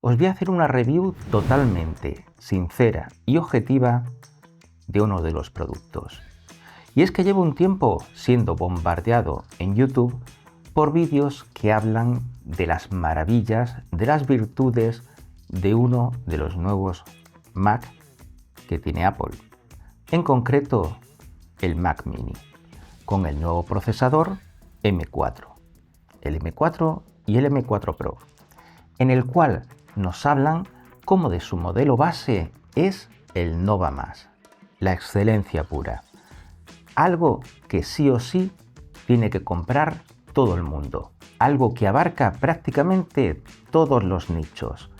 os voy a hacer una review totalmente sincera y objetiva de uno de los productos. Y es que llevo un tiempo siendo bombardeado en YouTube por vídeos que hablan de las maravillas, de las virtudes de uno de los nuevos Mac que tiene Apple. En concreto, el Mac Mini, con el nuevo procesador M4, el M4 y el M4 Pro, en el cual nos hablan como de su modelo base es el Nova Más, la excelencia pura. Algo que sí o sí tiene que comprar todo el mundo. Algo que abarca prácticamente todos los nichos.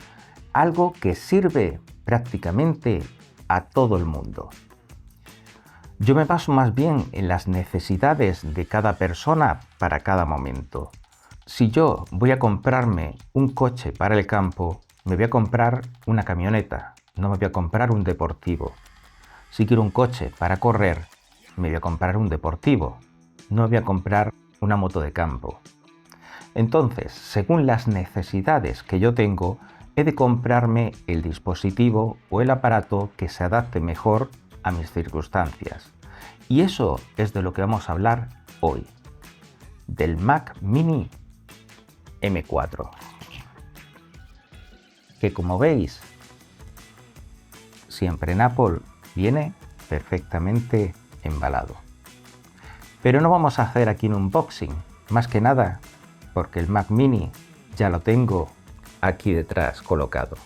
Algo que sirve prácticamente a todo el mundo. Yo me baso más bien en las necesidades de cada persona para cada momento. Si yo voy a comprarme un coche para el campo, me voy a comprar una camioneta, no me voy a comprar un deportivo. Si quiero un coche para correr, me voy a comprar un deportivo, no me voy a comprar una moto de campo. Entonces, según las necesidades que yo tengo, he de comprarme el dispositivo o el aparato que se adapte mejor a mis circunstancias. Y eso es de lo que vamos a hablar hoy, del Mac Mini M4, que como veis, siempre en Apple viene perfectamente embalado. Pero no vamos a hacer aquí un unboxing, más que nada porque el Mac Mini ya lo tengo aquí detrás colocado.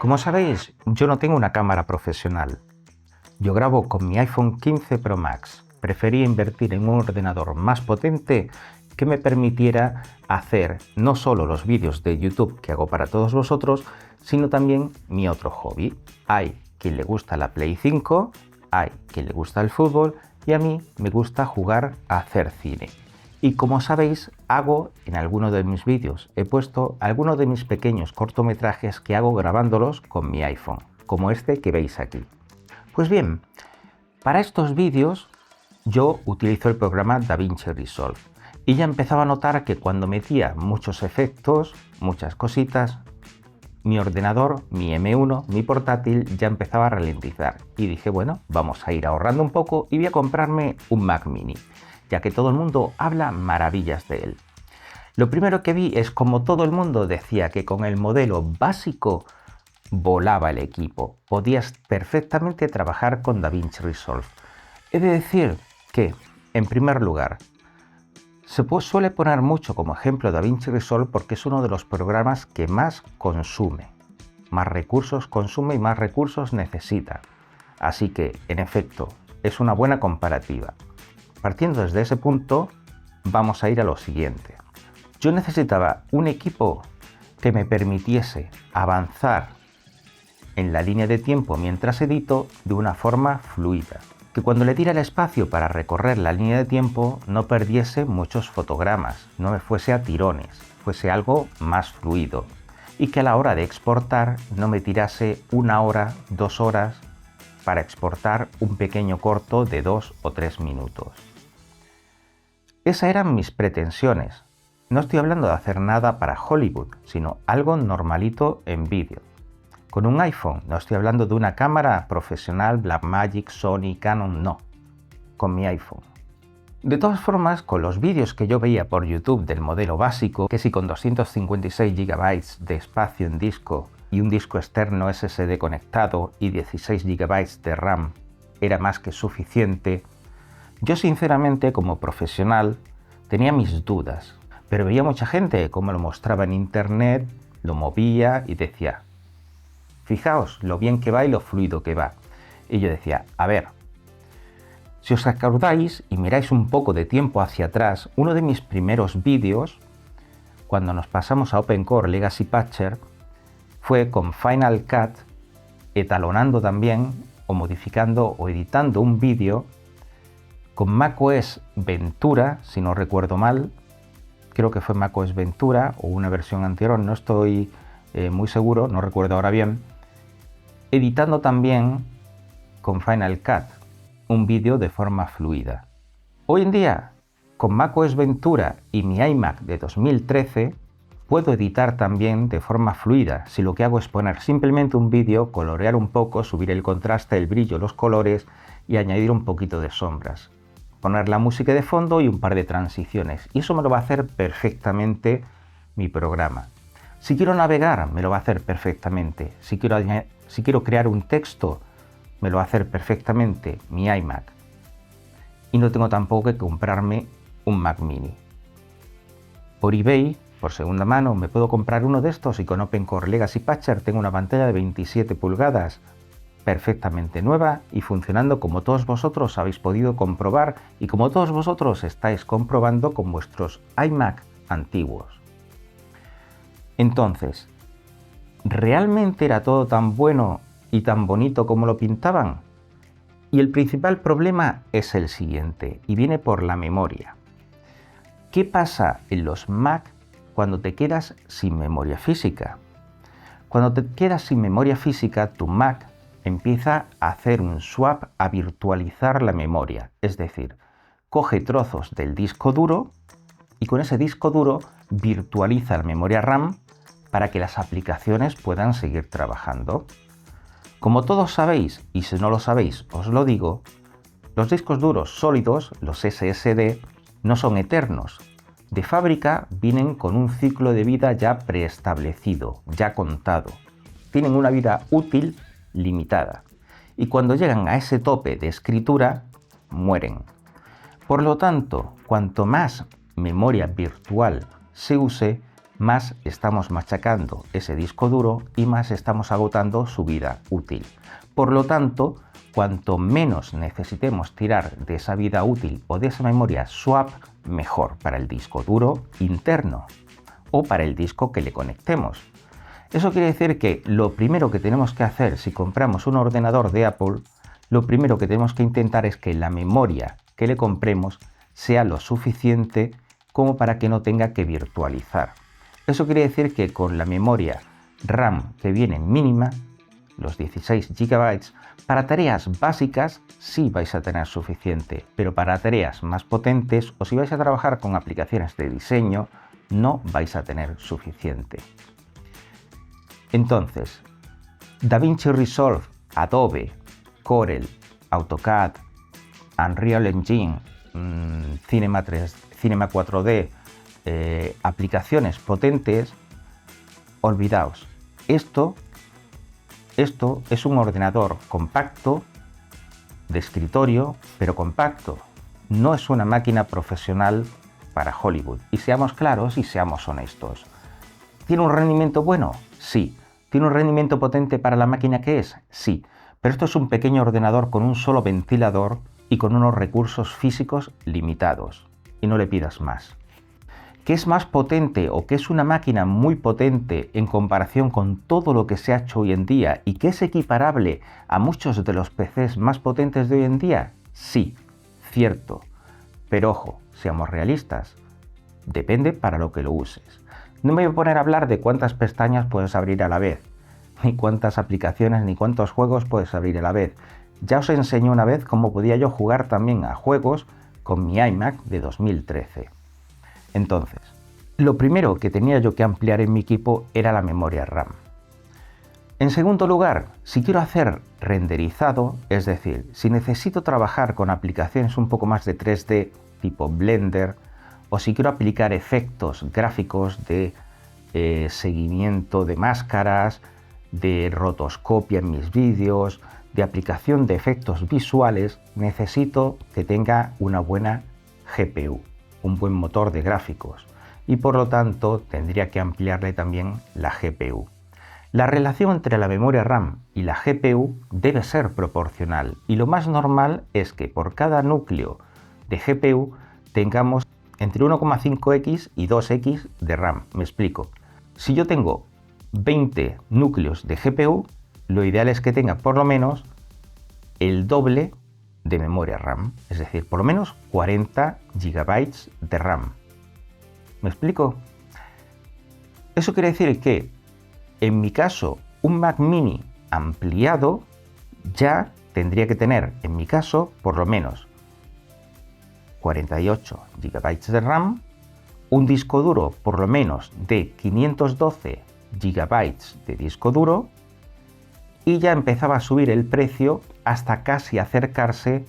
Como sabéis, yo no tengo una cámara profesional. Yo grabo con mi iPhone 15 Pro Max. Preferí invertir en un ordenador más potente que me permitiera hacer no solo los vídeos de YouTube que hago para todos vosotros, sino también mi otro hobby. Hay quien le gusta la Play 5, hay quien le gusta el fútbol y a mí me gusta jugar a hacer cine. Y como sabéis, hago en alguno de mis vídeos, he puesto algunos de mis pequeños cortometrajes que hago grabándolos con mi iPhone, como este que veis aquí. Pues bien, para estos vídeos yo utilizo el programa DaVinci Resolve y ya empezaba a notar que cuando metía muchos efectos, muchas cositas, mi ordenador, mi M1, mi portátil ya empezaba a ralentizar y dije, bueno, vamos a ir ahorrando un poco y voy a comprarme un Mac Mini, ya que todo el mundo habla maravillas de él. Lo primero que vi es como todo el mundo decía que con el modelo básico volaba el equipo, podías perfectamente trabajar con DaVinci Resolve. He de decir que, en primer lugar, se suele poner mucho como ejemplo DaVinci Resolve porque es uno de los programas que más consume, más recursos consume y más recursos necesita. Así que, en efecto, es una buena comparativa. Partiendo desde ese punto, vamos a ir a lo siguiente. Yo necesitaba un equipo que me permitiese avanzar en la línea de tiempo mientras edito de una forma fluida. Que cuando le diera el espacio para recorrer la línea de tiempo no perdiese muchos fotogramas, no me fuese a tirones, fuese algo más fluido. Y que a la hora de exportar no me tirase 1 hora, 2 horas para exportar un pequeño corto de 2 o 3 minutos. Esas eran mis pretensiones. No estoy hablando de hacer nada para Hollywood, sino algo normalito en vídeo. con un iPhone. No estoy hablando de una cámara profesional, Blackmagic, Sony, Canon, no. Con mi iPhone. De todas formas, con los vídeos que yo veía por YouTube del modelo básico, que si con 256 GB de espacio en disco y un disco externo SSD conectado y 16 GB de RAM era más que suficiente, yo sinceramente como profesional tenía mis dudas, pero veía mucha gente como lo mostraba en internet, lo movía y decía, fijaos lo bien que va y lo fluido que va. Y yo decía, a ver, si os acordáis y miráis un poco de tiempo hacia atrás, uno de mis primeros vídeos, cuando nos pasamos a OpenCore Legacy Patcher, fue con Final Cut, etalonando también, o modificando o editando un vídeo con macOS Ventura, si no recuerdo mal, creo que fue macOS Ventura o una versión anterior, no estoy muy seguro, no recuerdo ahora bien, editando también con Final Cut un vídeo de forma fluida. Hoy en día, con macOS Ventura y mi iMac de 2013, puedo editar también de forma fluida, si lo que hago es poner simplemente un vídeo, colorear un poco, subir el contraste, el brillo, los colores y añadir un poquito de sombras. Poner la música de fondo y un par de transiciones. Y eso me lo va a hacer perfectamente mi programa. Si quiero navegar, me lo va a hacer perfectamente. Si quiero crear un texto, me lo va a hacer perfectamente mi iMac. Y no tengo tampoco que comprarme un Mac Mini. Por eBay, por segunda mano, me puedo comprar uno de estos y con OpenCore Legacy Patcher tengo una pantalla de 27 pulgadas perfectamente nueva y funcionando como todos vosotros habéis podido comprobar y como todos vosotros estáis comprobando con vuestros iMac antiguos. Entonces, ¿realmente era todo tan bueno y tan bonito como lo pintaban? Y el principal problema es el siguiente, y viene por la memoria. ¿Qué pasa en los Mac cuando te quedas sin memoria física? Cuando te quedas sin memoria física, tu Mac empieza a hacer un swap, a virtualizar la memoria, es decir, coge trozos del disco duro y con ese disco duro virtualiza la memoria RAM para que las aplicaciones puedan seguir trabajando. Como todos sabéis, y si no lo sabéis os lo digo, los discos duros sólidos, los SSD, no son eternos. De fábrica vienen con un ciclo de vida ya preestablecido, ya contado. Tienen una vida útil limitada. Y cuando llegan a ese tope de escritura, mueren. Por lo tanto, cuanto más memoria virtual se use, más estamos machacando ese disco duro y más estamos agotando su vida útil. Por lo tanto, cuanto menos necesitemos tirar de esa vida útil o de esa memoria swap, mejor para el disco duro interno o para el disco que le conectemos. Eso quiere decir que lo primero que tenemos que hacer si compramos un ordenador de Apple, lo primero que tenemos que intentar es que la memoria que le compremos sea lo suficiente como para que no tenga que virtualizar. Eso quiere decir que con la memoria RAM que viene mínima, los 16 GB, para tareas básicas sí vais a tener suficiente, pero para tareas más potentes o si vais a trabajar con aplicaciones de diseño, no vais a tener suficiente. Entonces, DaVinci Resolve, Adobe, Corel, AutoCAD, Unreal Engine, Cinema 4D, aplicaciones potentes, olvidaos. Esto es un ordenador compacto, de escritorio, pero compacto. No es una máquina profesional para Hollywood. Y seamos claros y seamos honestos. ¿Tiene un rendimiento bueno? Sí. ¿Tiene un rendimiento potente para la máquina que es? Sí. Pero esto es un pequeño ordenador con un solo ventilador y con unos recursos físicos limitados. Y no le pidas más. ¿Qué es más potente o qué es una máquina muy potente en comparación con todo lo que se ha hecho hoy en día y que es equiparable a muchos de los PCs más potentes de hoy en día? Sí, cierto. Pero ojo, seamos realistas. Depende para lo que lo uses. No me voy a poner a hablar de cuántas pestañas puedes abrir a la vez, ni cuántas aplicaciones, ni cuántos juegos puedes abrir a la vez. Ya os enseñé una vez cómo podía yo jugar también a juegos con mi iMac de 2013. Entonces, lo primero que tenía yo que ampliar en mi equipo era la memoria RAM. En segundo lugar, si quiero hacer renderizado, es decir, si necesito trabajar con aplicaciones un poco más de 3D tipo Blender, o si quiero aplicar efectos gráficos de seguimiento de máscaras, de rotoscopia en mis vídeos, de aplicación de efectos visuales, necesito que tenga una buena GPU, un buen motor de gráficos, y por lo tanto tendría que ampliarle también la GPU. La relación entre la memoria RAM y la GPU debe ser proporcional, y lo más normal es que por cada núcleo de GPU tengamos entre 1,5x y 2x de RAM. Me explico. Si yo tengo 20 núcleos de GPU, lo ideal es que tenga por lo menos el doble de memoria RAM, es decir, por lo menos 40 GB de RAM. ¿Me explico? Eso quiere decir que, en mi caso, un Mac Mini ampliado ya tendría que tener, en mi caso, por lo menos 48 GB de RAM, un disco duro por lo menos de 512 GB de disco duro, y ya empezaba a subir el precio hasta casi acercarse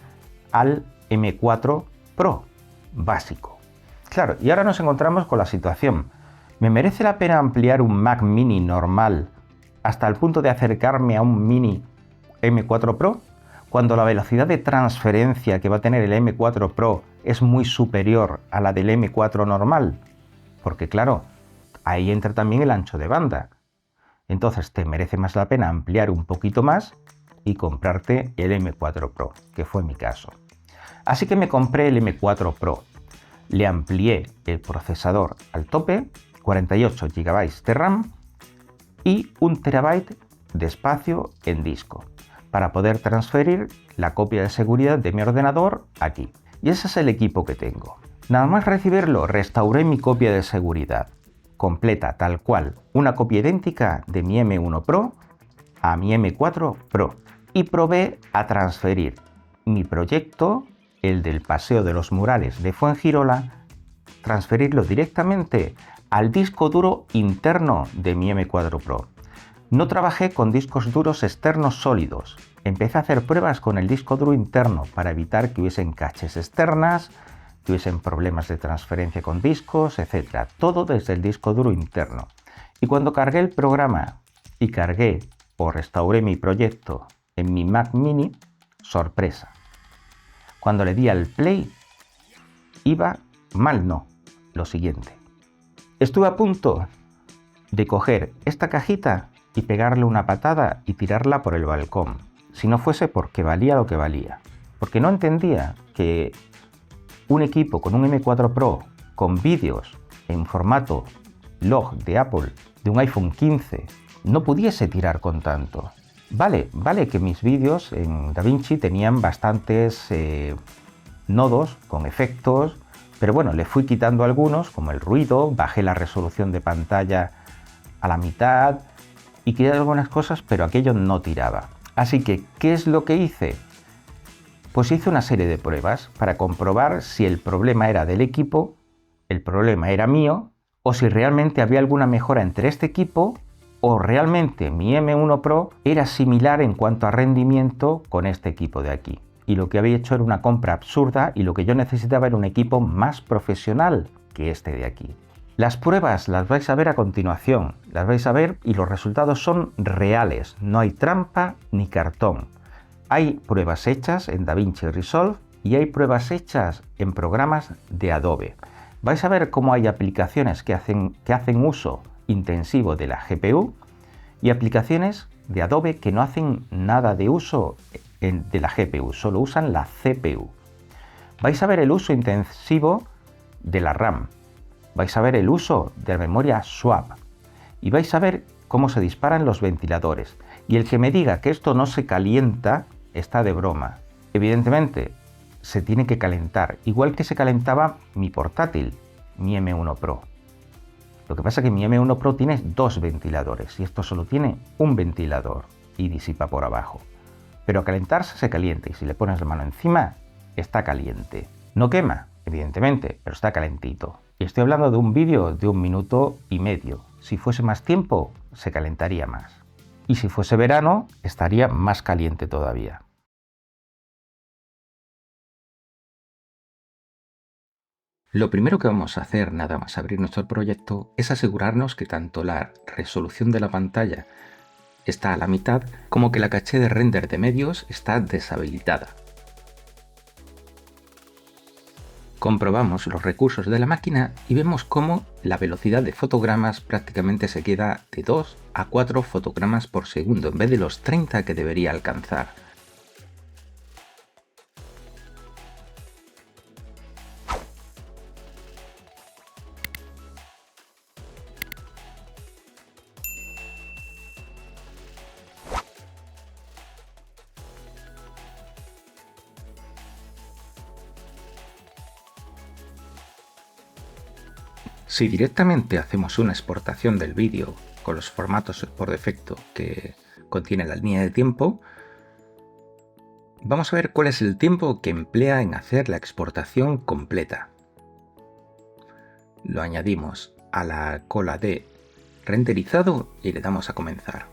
al M4 Pro básico. Claro, y ahora nos encontramos con la situación. ¿Me merece la pena ampliar un Mac Mini normal hasta el punto de acercarme a un Mini M4 Pro, cuando la velocidad de transferencia que va a tener el M4 Pro es muy superior a la del M4 normal? Porque claro, ahí entra también el ancho de banda. Entonces te merece más la pena ampliar un poquito más y comprarte el M4 Pro, que fue mi caso. Así que me compré el M4 Pro. Le amplié el procesador al tope, 48 GB de RAM y 1 TB de espacio en disco, para poder transferir la copia de seguridad de mi ordenador aquí. Y ese es el equipo que tengo. Nada más recibirlo, restauré mi copia de seguridad completa, tal cual, una copia idéntica de mi M1 Pro a mi M4 Pro, y probé a transferir mi proyecto, el del Paseo de los Murales de Fuengirola, transferirlo directamente al disco duro interno de mi M4 Pro. No trabajé con discos duros externos sólidos. Empecé a hacer pruebas con el disco duro interno para evitar que hubiesen caches externas, que hubiesen problemas de transferencia con discos, etc. Todo desde el disco duro interno. Y cuando cargué el programa y cargué o restauré mi proyecto en mi Mac Mini, sorpresa. Cuando le di al play, iba mal, no, lo siguiente. Estuve a punto de coger esta cajita y pegarle una patada y tirarla por el balcón, si no fuese porque valía lo que valía. Porque no entendía que un equipo con un M4 Pro con vídeos en formato log de Apple de un iPhone 15 no pudiese tirar con tanto. Vale que mis vídeos en DaVinci tenían bastantes nodos con efectos, pero bueno, le fui quitando algunos, como el ruido, bajé la resolución de pantalla a la mitad y quité algunas cosas, pero aquello no tiraba. Así que, ¿qué es lo que hice? Pues hice una serie de pruebas para comprobar si el problema era del equipo, el problema era mío, o si realmente había alguna mejora entre este equipo, o realmente mi M1 Pro era similar en cuanto a rendimiento con este equipo de aquí. Y lo que había hecho era una compra absurda, y lo que yo necesitaba era un equipo más profesional que este de aquí. Las pruebas las vais a ver a continuación, las vais a ver y los resultados son reales, no hay trampa ni cartón. Hay pruebas hechas en DaVinci Resolve y hay pruebas hechas en programas de Adobe. Vais a ver cómo hay aplicaciones que hacen uso intensivo de la GPU y aplicaciones de Adobe que no hacen nada de uso de la GPU, solo usan la CPU. Vais a ver el uso intensivo de la RAM, vais a ver el uso de la memoria swap y vais a ver cómo se disparan los ventiladores. Y el que me diga que esto no se calienta está de broma. Evidentemente se tiene que calentar, igual que se calentaba mi portátil, mi M1 Pro. Lo que pasa es que mi M1 Pro tiene dos ventiladores y esto solo tiene un ventilador y disipa por abajo. Pero a calentarse se calienta y si le pones la mano encima está caliente. No quema, evidentemente, pero está calentito. Y estoy hablando de un vídeo de 1 minuto y medio. Si fuese más tiempo, se calentaría más. y si fuese verano estaría más caliente todavía. Lo primero que vamos a hacer nada más abrir nuestro proyecto es asegurarnos que tanto la resolución de la pantalla está a la mitad como que la caché de render de medios está deshabilitada. Comprobamos los recursos de la máquina y vemos cómo la velocidad de fotogramas prácticamente se queda de 2 a 4 fotogramas por segundo en vez de los 30 que debería alcanzar. Si directamente hacemos una exportación del vídeo con los formatos por defecto que contiene la línea de tiempo, vamos a ver cuál es el tiempo que emplea en hacer la exportación completa. Lo añadimos a la cola de renderizado y le damos a comenzar.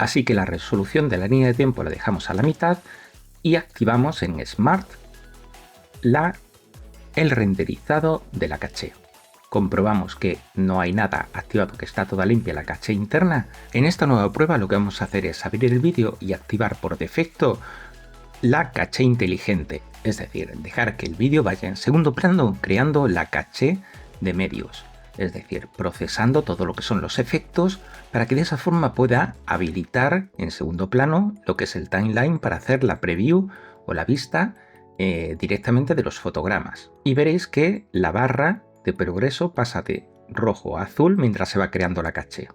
Así que la resolución de la línea de tiempo la dejamos a la mitad y activamos en Smart el renderizado de la caché. Comprobamos que no hay nada activado, que está toda limpia la caché interna. En esta nueva prueba lo que vamos a hacer es abrir el vídeo y activar por defecto la caché inteligente, es decir, dejar que el vídeo vaya en segundo plano creando la caché de medios, es decir, procesando todo lo que son los efectos para que de esa forma pueda habilitar en segundo plano lo que es el timeline para hacer la preview o la vista directamente de los fotogramas. Y veréis que la barra de progreso pasa de rojo a azul mientras se va creando la caché.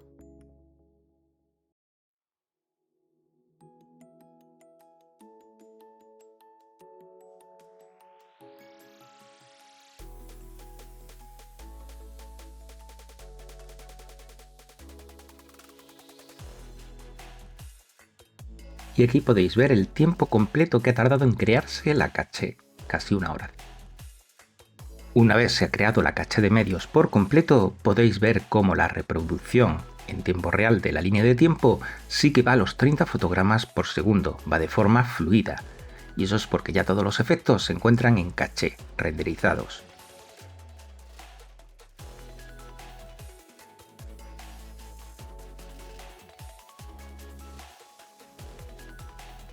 Y aquí podéis ver el tiempo completo que ha tardado en crearse la caché, casi una hora. Una vez se ha creado la caché de medios por completo, podéis ver cómo la reproducción en tiempo real de la línea de tiempo sí que va a los 30 fotogramas por segundo, va de forma fluida. Y eso es porque ya todos los efectos se encuentran en caché, renderizados.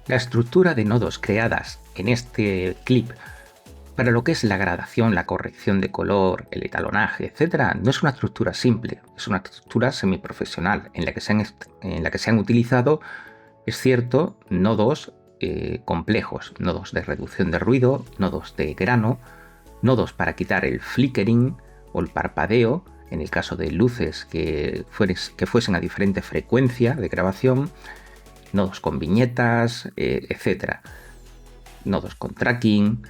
La estructura de nodos creadas en este clip para lo que es la gradación, la corrección de color, el etalonaje, etc., no es una estructura simple, es una estructura semiprofesional en la que se han utilizado, es cierto, nodos complejos, nodos de reducción de ruido, nodos de grano, nodos para quitar el flickering o el parpadeo, en el caso de luces que fuesen a diferente frecuencia de grabación, nodos con viñetas, etc. Nodos con tracking,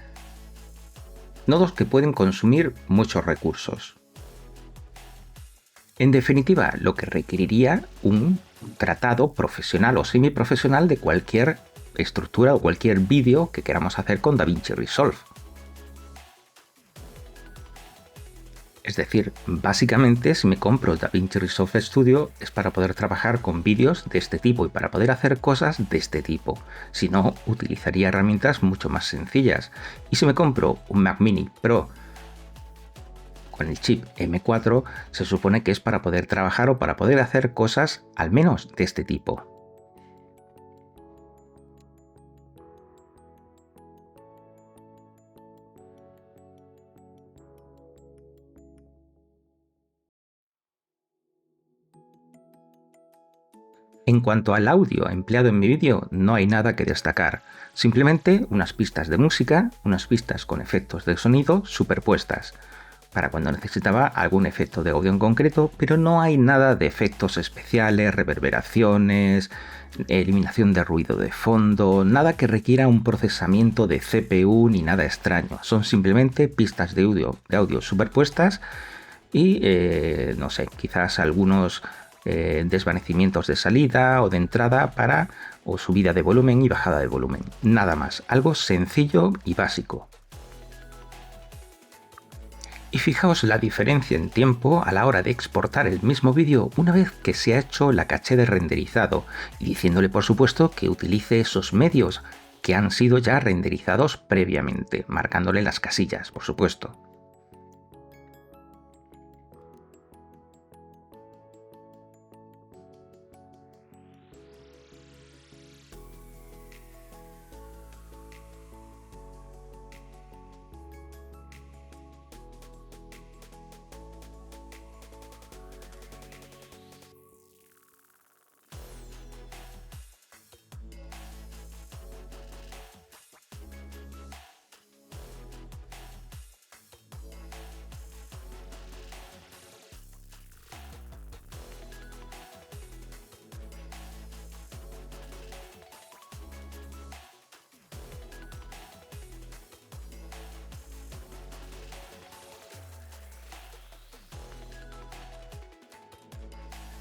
nodos que pueden consumir muchos recursos. En definitiva, lo que requeriría un tratado profesional o semiprofesional de cualquier estructura o cualquier vídeo que queramos hacer con DaVinci Resolve. Es decir, básicamente si me compro DaVinci Resolve Studio es para poder trabajar con vídeos de este tipo y para poder hacer cosas de este tipo. Si no, utilizaría herramientas mucho más sencillas. Y si me compro un Mac Mini Pro con el chip M4, se supone que es para poder trabajar o para poder hacer cosas al menos de este tipo. En cuanto al audio empleado en mi vídeo, no hay nada que destacar. Simplemente unas pistas de música, unas pistas con efectos de sonido superpuestas, para cuando necesitaba algún efecto de audio en concreto, pero no hay nada de efectos especiales, reverberaciones, eliminación de ruido de fondo, nada que requiera un procesamiento de CPU ni nada extraño. Son simplemente pistas de audio superpuestas y, no sé, quizás algunos desvanecimientos de salida o de entrada para o subida de volumen y bajada de volumen. Nada más, algo sencillo y básico. Y fijaos la diferencia en tiempo a la hora de exportar el mismo vídeo una vez que se ha hecho la caché de renderizado, y diciéndole por supuesto que utilice esos medios que han sido ya renderizados previamente, marcándole las casillas, por supuesto.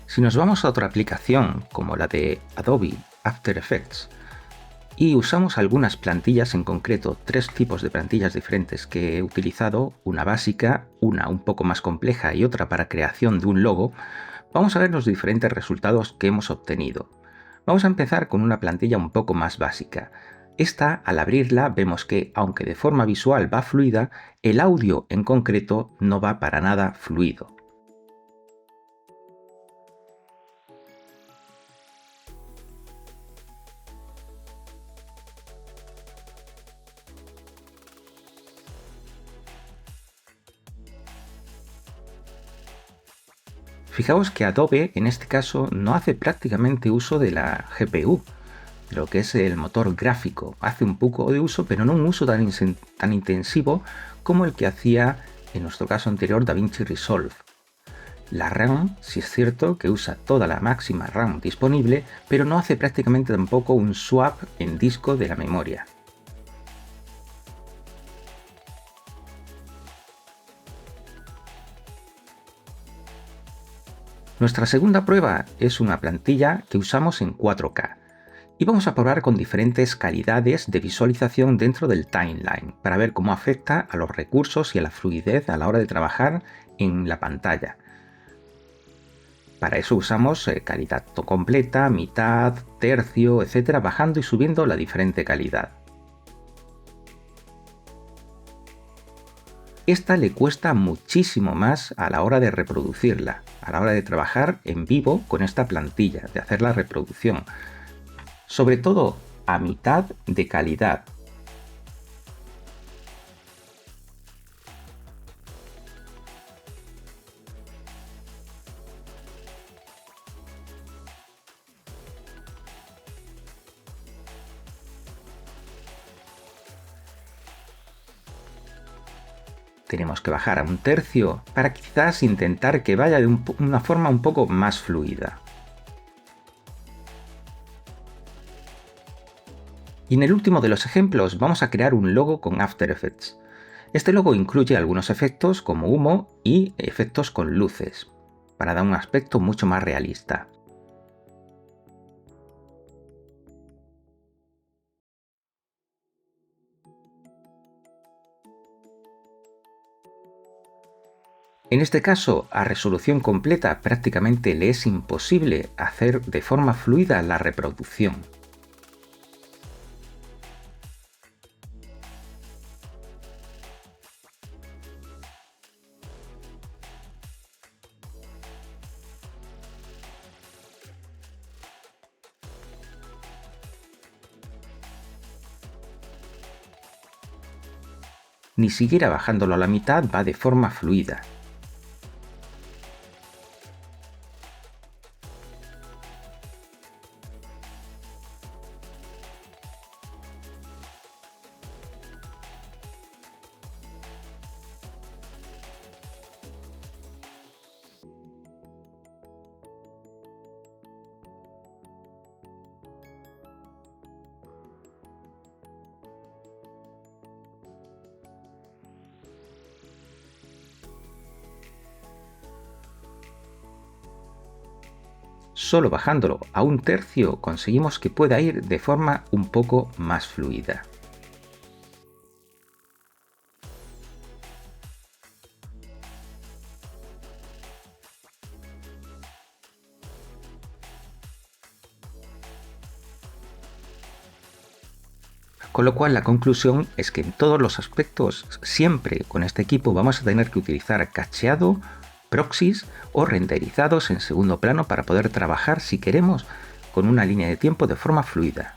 Si nos vamos a otra aplicación como la de Adobe After Effects y usamos algunas plantillas en concreto, tres tipos de plantillas diferentes que he utilizado, una básica, una un poco más compleja y otra para creación de un logo, vamos a ver los diferentes resultados que hemos obtenido. Vamos a empezar con una plantilla un poco más básica. Esta, al abrirla, vemos que, aunque de forma visual va fluida, el audio en concreto no va para nada fluido. Fijaos que Adobe en este caso no hace prácticamente uso de la GPU, de lo que es el motor gráfico. Hace un poco de uso, pero no un uso tan intensivo como el que hacía en nuestro caso anterior DaVinci Resolve. La RAM, sí es cierto que usa toda la máxima RAM disponible, pero no hace prácticamente tampoco un swap en disco de la memoria. Nuestra segunda prueba es una plantilla que usamos en 4K y vamos a probar con diferentes calidades de visualización dentro del timeline para ver cómo afecta a los recursos y a la fluidez a la hora de trabajar en la pantalla. Para eso usamos calidad completa, mitad, tercio, etcétera, bajando y subiendo la diferente calidad. Esta le cuesta muchísimo más a la hora de reproducirla, a la hora de trabajar en vivo con esta plantilla, de hacer la reproducción. Sobre todo a mitad de calidad. Tenemos que bajar a un tercio para quizás intentar que vaya de una forma un poco más fluida. Y en el último de los ejemplos vamos a crear un logo con After Effects. Este logo incluye algunos efectos como humo y efectos con luces, para dar un aspecto mucho más realista. En este caso, a resolución completa prácticamente le es imposible hacer de forma fluida la reproducción. Ni siquiera bajándolo a la mitad va de forma fluida. solo bajándolo a 1/3 conseguimos que pueda ir de forma un poco más fluida. Con lo cual la conclusión es que en todos los aspectos, siempre con este equipo vamos a tener que utilizar cacheado, proxies o renderizados en segundo plano para poder trabajar, si queremos, con una línea de tiempo de forma fluida.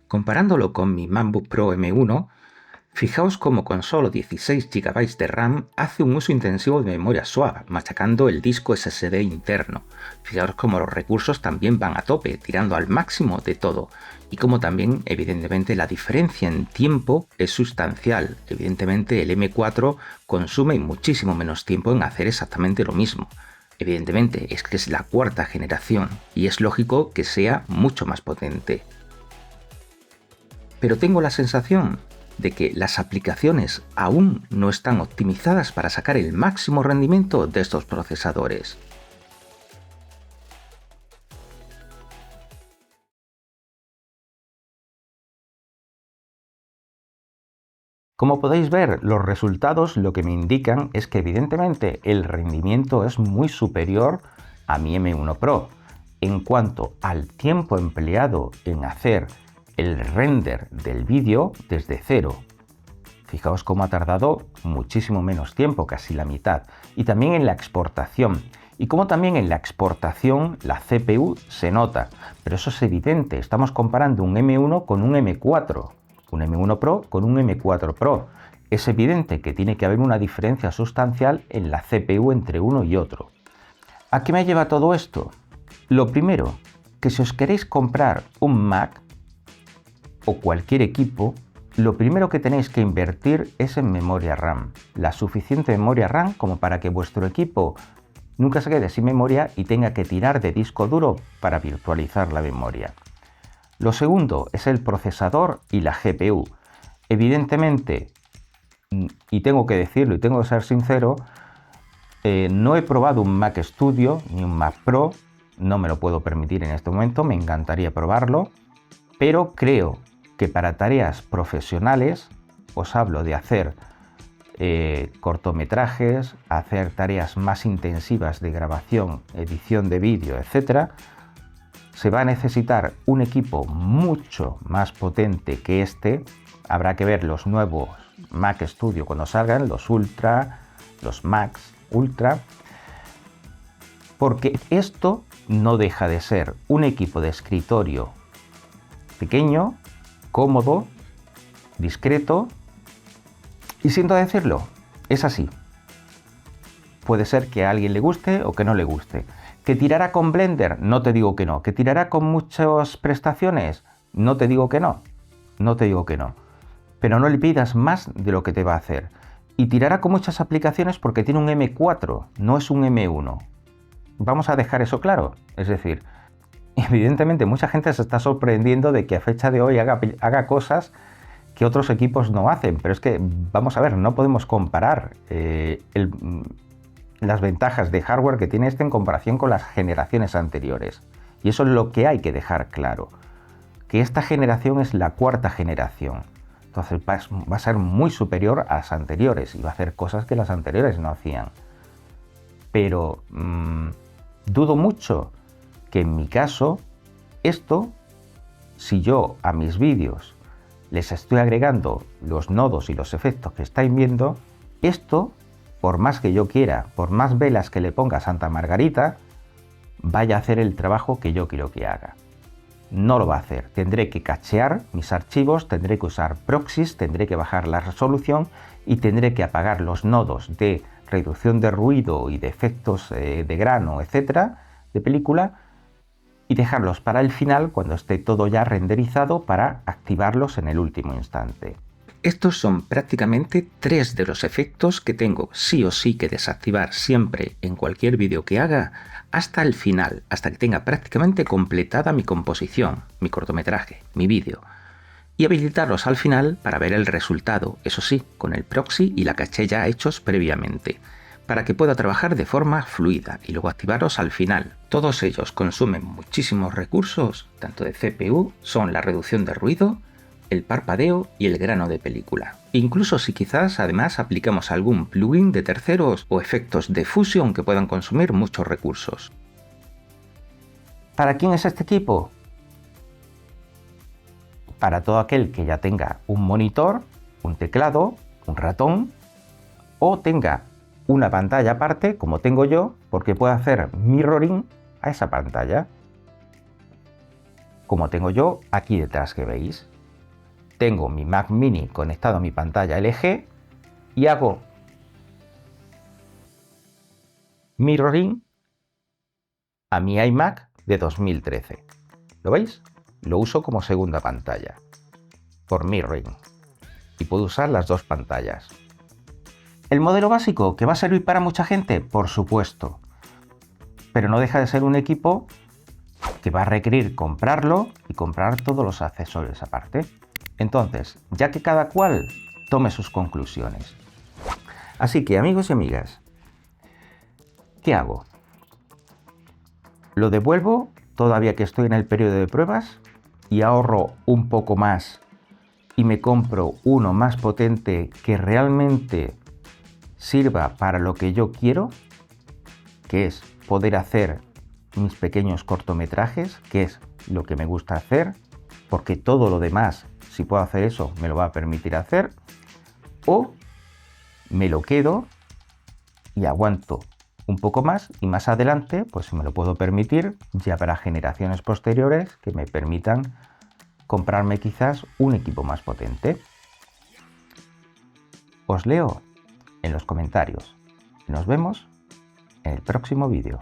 Comparándolo con mi MacBook Pro M1, fijaos cómo con solo 16 GB de RAM hace un uso intensivo de memoria SWAP, machacando el disco SSD interno. Fijaos cómo los recursos también van a tope, tirando al máximo de todo. Y como también, evidentemente, la diferencia en tiempo es sustancial. Evidentemente, el M4 consume muchísimo menos tiempo en hacer exactamente lo mismo. Evidentemente, es que es la cuarta generación y es lógico que sea mucho más potente. Pero tengo la sensación de que las aplicaciones aún no están optimizadas para sacar el máximo rendimiento de estos procesadores. Como podéis ver, los resultados lo que me indican es que evidentemente el rendimiento es muy superior a mi M1 Pro. En cuanto al tiempo empleado en hacer el render del vídeo desde cero, fijaos cómo ha tardado muchísimo menos tiempo, casi la mitad. Y también en la exportación. Y como también en la exportación la CPU se nota. Pero eso es evidente, estamos comparando un M1 con un M4. Un M1 Pro con un M4 Pro. Es evidente que tiene que haber una diferencia sustancial en la CPU entre uno y otro. ¿A qué me lleva todo esto? Lo primero, que si os queréis comprar un Mac o cualquier equipo, lo primero que tenéis que invertir es en memoria RAM. La suficiente memoria RAM como para que vuestro equipo nunca se quede sin memoria y tenga que tirar de disco duro para virtualizar la memoria. Lo segundo es el procesador y la GPU. Evidentemente, y tengo que decirlo y tengo que ser sincero, no he probado un Mac Studio ni un Mac Pro, no me lo puedo permitir en este momento, me encantaría probarlo, pero creo que para tareas profesionales, os hablo de hacer cortometrajes, hacer tareas más intensivas de grabación, edición de vídeo, etc., se va a necesitar un equipo mucho más potente que este. Habrá que ver los nuevos Mac Studio cuando salgan, los Ultra, los Max Ultra, porque esto no deja de ser un equipo de escritorio pequeño, cómodo, discreto, y siento decirlo, es así. Puede ser que a alguien le guste o que no le guste. ¿Que tirará con Blender? No te digo que no. ¿Que tirará con muchas prestaciones? No te digo que no. No te digo que no. Pero no le pidas más de lo que te va a hacer. Y tirará con muchas aplicaciones porque tiene un M4, no es un M1. Vamos a dejar eso claro. Es decir, evidentemente mucha gente se está sorprendiendo de que a fecha de hoy haga cosas que otros equipos no hacen. Pero es que, vamos a ver, no podemos comparar las ventajas de hardware que tiene este en comparación con las generaciones anteriores. Y eso es lo que hay que dejar claro. Que esta generación es la cuarta generación. Entonces va a ser muy superior a las anteriores y va a hacer cosas que las anteriores no hacían. Pero dudo mucho que en mi caso, esto, si yo a mis vídeos les estoy agregando los nodos y los efectos que estáis viendo, esto, por más que yo quiera, por más velas que le ponga a Santa Margarita, vaya a hacer el trabajo que yo quiero que haga. No lo va a hacer. Tendré que cachear mis archivos, tendré que usar proxies, tendré que bajar la resolución y tendré que apagar los nodos de reducción de ruido y de efectos de grano, etcétera, de película, y dejarlos para el final cuando esté todo ya renderizado para activarlos en el último instante. Estos son prácticamente 3 de los efectos que tengo sí o sí que desactivar siempre en cualquier vídeo que haga hasta el final, hasta que tenga prácticamente completada mi composición, mi cortometraje, mi vídeo, y habilitarlos al final para ver el resultado, eso sí, con el proxy y la caché ya hechos previamente, para que pueda trabajar de forma fluida y luego activarlos al final. Todos ellos consumen muchísimos recursos, tanto de CPU, son la reducción de ruido, el parpadeo y el grano de película. Incluso si quizás además aplicamos algún plugin de terceros o efectos de fusión que puedan consumir muchos recursos. ¿Para quién es este equipo? Para todo aquel que ya tenga un monitor, un teclado, un ratón o tenga una pantalla aparte, como tengo yo, porque puedo hacer mirroring a esa pantalla, como tengo yo aquí detrás que veis. Tengo mi Mac Mini conectado a mi pantalla LG y hago mirroring a mi iMac de 2013. ¿Lo veis? Lo uso como segunda pantalla por mirroring y puedo usar las dos pantallas. ¿El modelo básico que va a servir para mucha gente? Por supuesto, pero no deja de ser un equipo que va a requerir comprarlo y comprar todos los accesorios aparte. Entonces, ya que cada cual tome sus conclusiones. Así que, amigos y amigas, ¿qué hago? ¿Lo devuelvo todavía que estoy en el periodo de pruebas y ahorro un poco más y me compro uno más potente que realmente sirva para lo que yo quiero, que es poder hacer mis pequeños cortometrajes, que es lo que me gusta hacer, porque todo lo demás, si puedo hacer eso, me lo va a permitir hacer, o me lo quedo y aguanto un poco más y más adelante, pues me lo puedo permitir ya para generaciones posteriores que me permitan comprarme quizás un equipo más potente. Os leo en los comentarios. Nos vemos en el próximo vídeo.